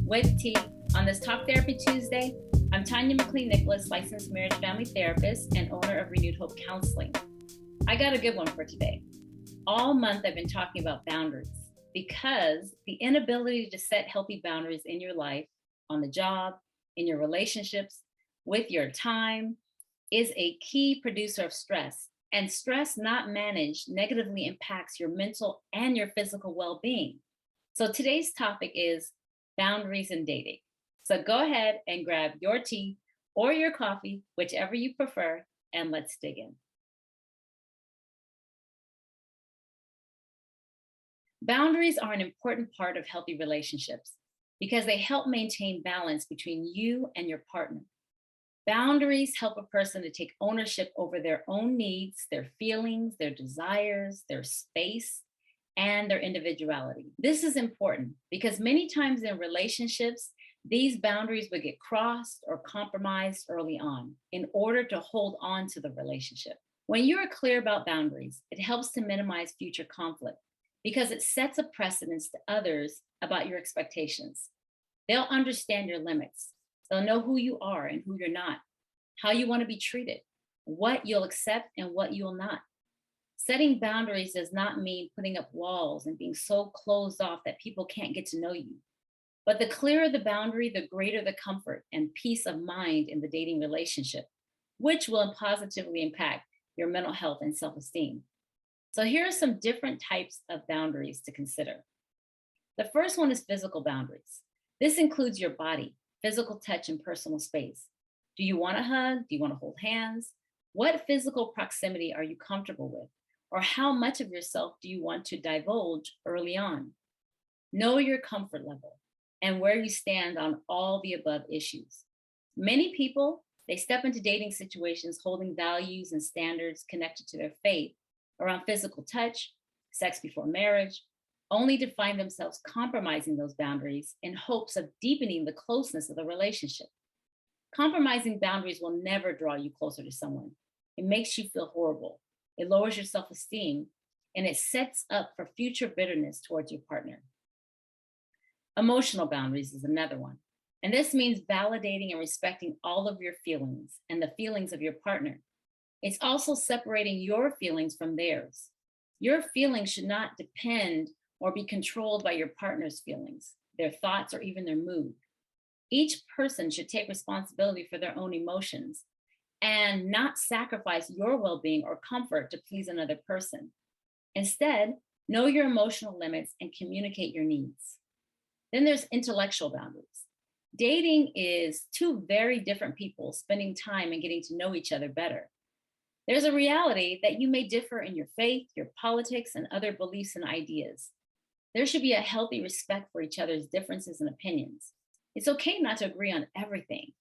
with T. On this Talk Therapy Tuesday, I'm Tania McLean-Nicholas, licensed marriage family therapist and owner of Renewed Hope Counseling. I got a good one for today. All month I've been talking about boundaries because the inability to set healthy boundaries in your life, on the job, in your relationships, with your time, is a key producer of stress. And stress not managed negatively impacts your mental and your physical well-being. So today's topic is boundaries in dating. So go ahead and grab your tea or your coffee, whichever you prefer, and let's dig in. Boundaries are an important part of healthy relationships because they help maintain balance between you and your partner. Boundaries help a person to take ownership over their own needs, their feelings, their desires, their space, and their individuality. This is important because many times in relationships, these boundaries would get crossed or compromised early on in order to hold on to the relationship. When you are clear about boundaries, it helps to minimize future conflict because it sets a precedence to others about your expectations. They'll understand your limits. They'll know who you are and who you're not, how you want to be treated, what you'll accept and what you'll not. Setting boundaries does not mean putting up walls and being so closed off that people can't get to know you. But the clearer the boundary, the greater the comfort and peace of mind in the dating relationship, which will positively impact your mental health and self-esteem. So here are some different types of boundaries to consider. The first one is physical boundaries. This includes your body, physical touch, and personal space. Do you want to hug? Do you want to hold hands? What physical proximity are you comfortable with? Or how much of yourself do you want to divulge early on? Know your comfort level and where you stand on all the above issues. Many people, they step into dating situations holding values and standards connected to their faith around physical touch, sex before marriage, only to find themselves compromising those boundaries in hopes of deepening the closeness of the relationship. Compromising boundaries will never draw you closer to someone. It makes you feel horrible. It lowers your self-esteem, and it sets up for future bitterness towards your partner. Emotional boundaries is another one. And this means validating and respecting all of your feelings and the feelings of your partner. It's also separating your feelings from theirs. Your feelings should not depend or be controlled by your partner's feelings, their thoughts, or even their mood. Each person should take responsibility for their own emotions and not sacrifice your well-being or comfort to please another person. Instead, know your emotional limits and communicate your needs. Then there's intellectual boundaries. Dating is two very different people spending time and getting to know each other better. There's a reality that you may differ in your faith, your politics, and other beliefs and ideas. There should be a healthy respect for each other's differences and opinions. It's okay not to agree on everything.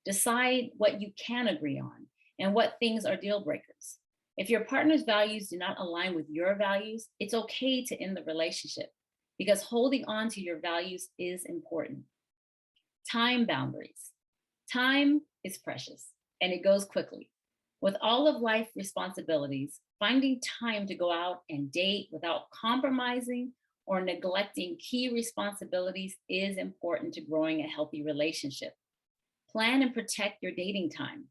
Decide what you can agree on and what things are deal breakers. If your partner's values do not align with your values, it's okay to end the relationship because holding on to your values is important. Time boundaries. Time is precious and it goes quickly. With all of life responsibilities, finding time to go out and date without compromising or neglecting key responsibilities is important to growing a healthy relationship. Plan and protect your dating time.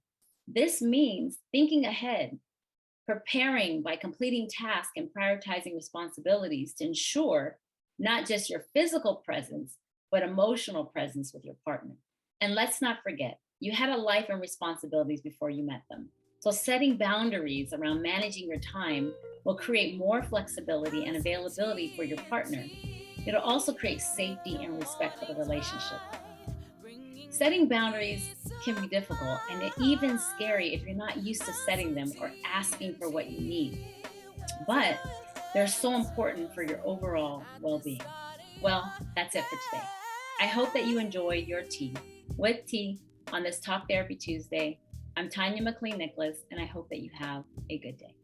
This means thinking ahead, preparing by completing tasks and prioritizing responsibilities to ensure not just your physical presence, but emotional presence with your partner. And let's not forget, you had a life and responsibilities before you met them. So setting boundaries around managing your time will create more flexibility and availability for your partner. It'll also create safety and respect for the relationship. Setting boundaries can be difficult and even scary if you're not used to setting them or asking for what you need. But they're so important for your overall well-being. Well, that's it for today. I hope that you enjoyed your tea with T on this Talk Therapy Tuesday. I'm Tania McLean-Nicholas, and I hope that you have a good day.